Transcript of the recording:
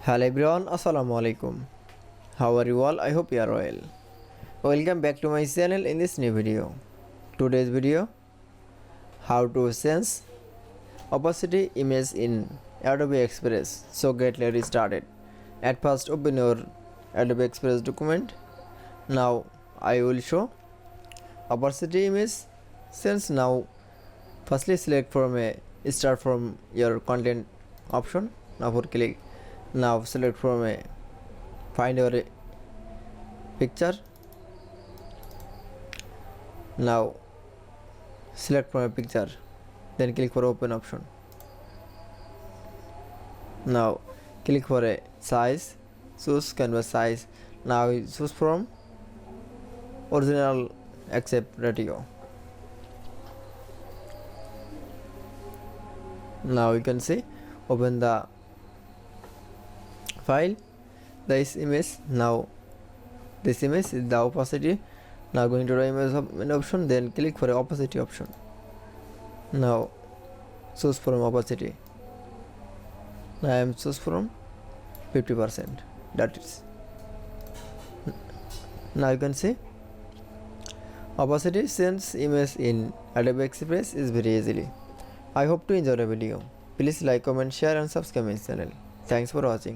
Hello everyone, Assalamu alaikum. How are you all? I hope you are well. Welcome back to my channel in this new video. Today's video, how to sense opacity image in Adobe Express. So get started. At first open your Adobe Express document. Now I will show opacity image sense. Now firstly select from a start from your content option. Now for click. Now select from a find your picture. Now select from a picture, then click for open option. Now click for a size, choose canvas size. Now choose from original accept ratio. Now you can see open the file, this image. Now this image is the opacity. Now going to the image option, then click for opacity option. Now choose from opacity. Now I am choose from 50%. That is. Now you can see opacity sense image in Adobe Express is very easily. I hope to enjoy the video. Please like, comment, share and subscribe my channel. Thanks for watching.